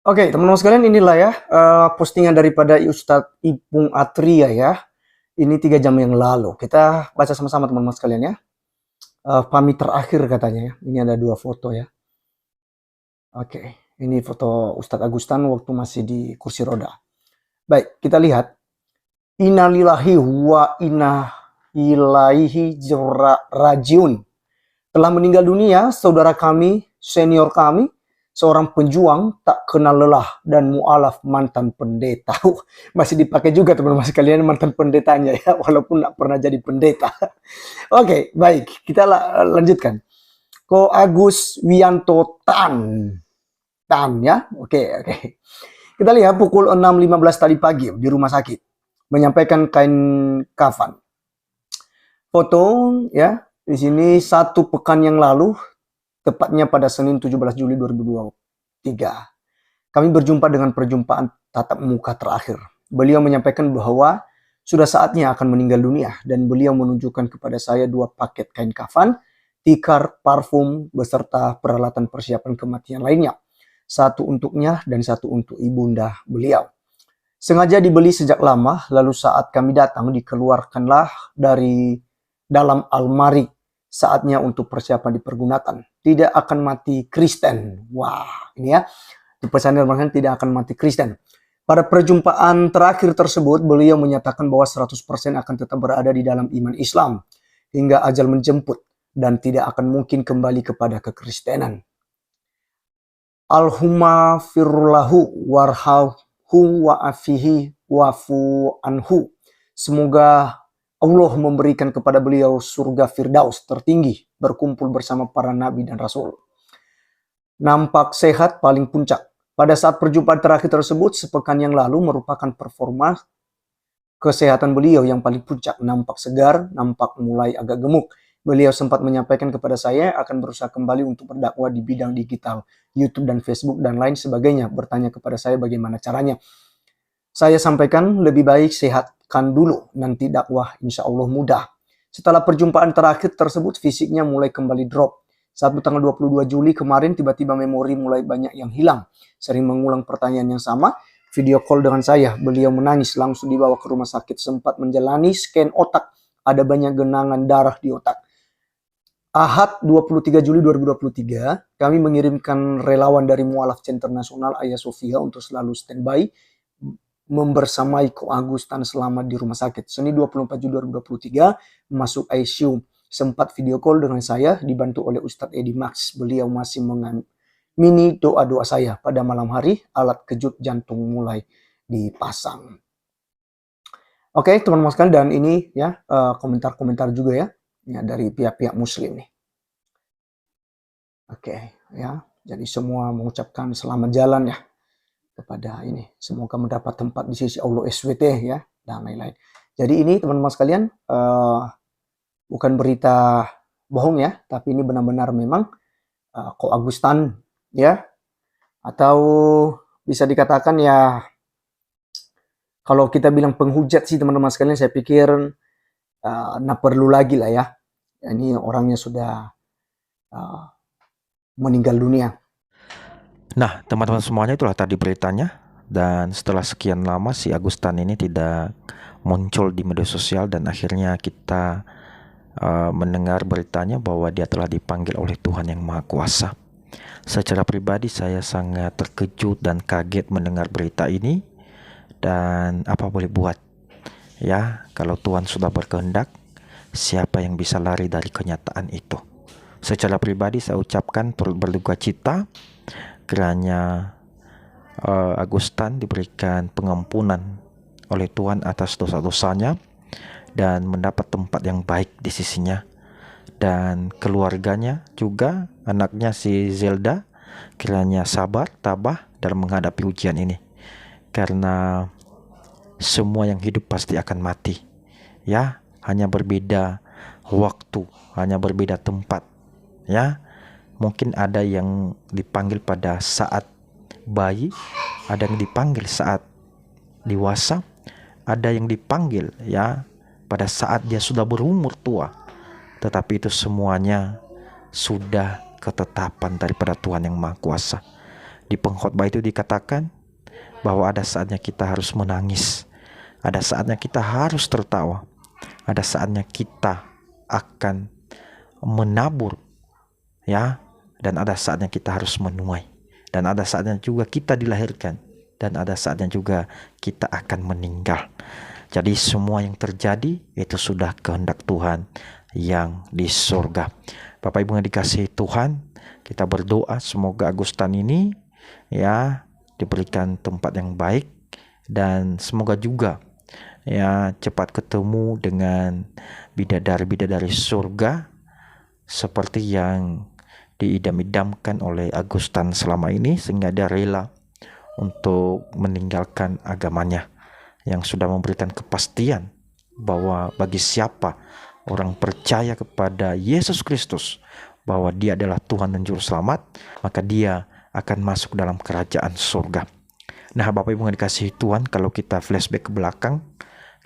Oke, teman-teman sekalian, inilah ya postingan daripada Ustadz Ipung Atria ya. Ini 3 jam yang lalu. Kita baca sama-sama teman-teman sekalian ya. Pamit terakhir katanya ya. Ini ada 2 foto ya. Oke, ini foto Ustadz Agustan waktu masih di kursi roda. Baik, kita lihat. Innalillahi wa inna ilaihi rajiun. Telah meninggal dunia saudara kami, senior kami, seorang penjuang tak kenal lelah dan mualaf mantan pendeta. Masih dipakai juga teman-teman sekalian mantan pendetanya ya, walaupun tak pernah jadi pendeta. Oke, baik, kita lanjutkan. Ko Agus Wianto Tan ya. Oke. Kita lihat pukul 6.15 tadi pagi di rumah sakit menyampaikan kain kafan. Foto ya, di sini 1 pekan yang lalu, tepatnya pada Senin 17 Juli 2023. Kami berjumpa dengan perjumpaan tatap muka terakhir. Beliau menyampaikan bahwa sudah saatnya akan meninggal dunia dan beliau menunjukkan kepada saya 2 paket kain kafan, tikar, parfum, beserta peralatan persiapan kematian lainnya. 1 untuknya dan 1 untuk ibunda beliau. Sengaja dibeli sejak lama, lalu saat kami datang dikeluarkanlah dari dalam almari. Saatnya untuk persiapan dipergunakan. Tidak akan mati Kristen. Wah, ini ya. Pesan Al-Quran tidak akan mati Kristen. Pada perjumpaan terakhir tersebut, beliau menyatakan bahwa 100% akan tetap berada di dalam iman Islam hingga ajal menjemput dan tidak akan mungkin kembali kepada kekristenan. Allahumma firlahu warhahu wa'afihi wa'fu anhu. Semoga Allah memberikan kepada beliau surga Firdaus tertinggi, berkumpul bersama para nabi dan rasul. Nampak sehat paling puncak. Pada saat perjumpaan terakhir tersebut, sepekan yang lalu merupakan performa kesehatan beliau yang paling puncak. Nampak segar, nampak mulai agak gemuk. Beliau sempat menyampaikan kepada saya akan berusaha kembali untuk berdakwah di bidang digital, YouTube dan Facebook dan lain sebagainya. Bertanya kepada saya bagaimana caranya. Saya sampaikan lebih baik sehatkan dulu, nanti dakwah insya Allah mudah. Setelah perjumpaan terakhir tersebut, fisiknya mulai kembali drop. Saat tanggal 22 Juli kemarin, tiba-tiba memori mulai banyak yang hilang. Sering mengulang pertanyaan yang sama, video call dengan saya. Beliau menangis, langsung dibawa ke rumah sakit. Sempat menjalani scan otak, ada banyak genangan darah di otak. Ahad 23 Juli 2023, kami mengirimkan relawan dari Mualaf Center Nasional Ayah Sofia untuk selalu standby membersamai Ko Agustan selama di rumah sakit. Senin 24 Juli 2023 masuk ICU. Sempat video call dengan saya dibantu oleh Ustadz Edi Max. Beliau masih mengamini doa-doa saya. Pada malam hari alat kejut jantung mulai dipasang. Oke, teman-teman sekalian, dan ini ya komentar-komentar juga ya dari pihak-pihak muslim nih. Oke, ya. Jadi semua mengucapkan selamat jalan ya kepada ini. Semoga mendapat tempat di sisi Allah SWT ya, dan lain-lain. Jadi ini teman-teman sekalian, bukan berita bohong ya, tapi ini benar-benar memang Ko Agustan ya, atau bisa dikatakan ya, kalau kita bilang penghujat sih teman-teman sekalian, saya pikir nah perlu lagi lah ya. Ini orangnya sudah meninggal dunia. Nah, teman-teman semuanya, itulah tadi beritanya. Dan setelah sekian lama si Agustan ini tidak muncul di media sosial, dan akhirnya kita mendengar beritanya bahwa dia telah dipanggil oleh Tuhan Yang Maha Kuasa. Secara pribadi saya sangat terkejut dan kaget mendengar berita ini. Dan apa boleh buat ya, kalau Tuhan sudah berkehendak, siapa yang bisa lari dari kenyataan itu? Secara pribadi saya ucapkan berduka cita kiranya Agustan diberikan pengampunan oleh Tuhan atas dosa-dosanya dan mendapat tempat yang baik di sisinya. Dan keluarganya juga, anaknya si Zelda, kiranya sabar, tabah dalam menghadapi ujian ini. Karena semua yang hidup pasti akan mati. Ya, hanya berbeda waktu, hanya berbeda tempat. Ya, mungkin ada yang dipanggil pada saat bayi, ada yang dipanggil saat dewasa, ada yang dipanggil ya pada saat dia sudah berumur tua. Tetapi itu semuanya sudah ketetapan daripada Tuhan Yang Maha Kuasa. Di pengkhotbah itu dikatakan bahwa ada saatnya kita harus menangis, ada saatnya kita harus tertawa, ada saatnya kita akan menabur, ya, dan ada saatnya kita harus menuai, dan ada saatnya juga kita dilahirkan, dan ada saatnya juga kita akan meninggal. Jadi semua yang terjadi itu sudah kehendak Tuhan yang di surga. Bapak Ibu yang dikasihi Tuhan, kita berdoa semoga Agustan ini ya diberikan tempat yang baik, dan semoga juga ya cepat ketemu dengan bidadari-bidadari surga seperti yang diidam-idamkan oleh Agustan selama ini, sehingga dia rela untuk meninggalkan agamanya yang sudah memberikan kepastian bahwa bagi siapa orang percaya kepada Yesus Kristus, bahwa dia adalah Tuhan dan Juru Selamat, maka dia akan masuk dalam kerajaan surga. Nah, Bapak Ibu yang dikasihi Tuhan, kalau kita flashback ke belakang,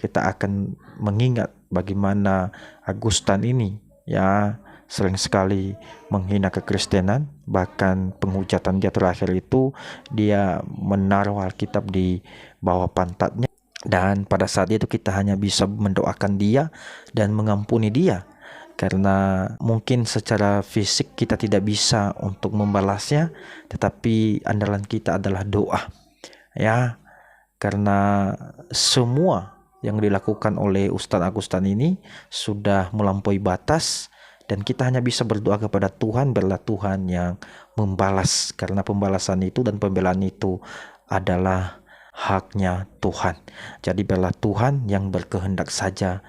kita akan mengingat bagaimana Agustan ini ya sering sekali menghina kekristenan. Bahkan penghujatan dia terakhir itu dia menaruh Alkitab di bawah pantatnya, dan pada saat itu kita hanya bisa mendoakan dia dan mengampuni dia, karena mungkin secara fisik kita tidak bisa untuk membalasnya, tetapi andalan kita adalah doa, ya, karena semua yang dilakukan oleh Ustadz Agustan ini sudah melampaui batas, dan kita hanya bisa berdoa kepada Tuhan, biarlah Tuhan yang membalas, karena pembalasan itu dan pembelaan itu adalah haknya Tuhan. Jadi biarlah Tuhan yang berkehendak saja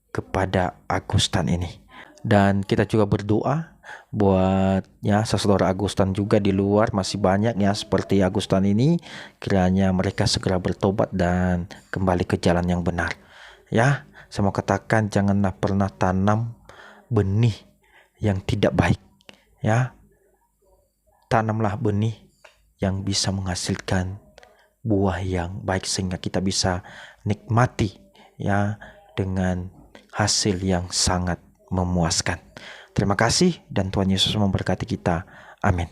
kepada Agustan ini. Dan kita juga berdoa buat ya saudara Agustan juga di luar, masih banyak ya seperti Agustan ini, kiranya mereka segera bertobat dan kembali ke jalan yang benar. Ya, saya mau katakan janganlah pernah tanam benih yang tidak baik. Ya, tanamlah benih yang bisa menghasilkan buah yang baik, sehingga kita bisa nikmati ya dengan hasil yang sangat memuaskan. Terima kasih, dan Tuhan Yesus memberkati kita. Amin.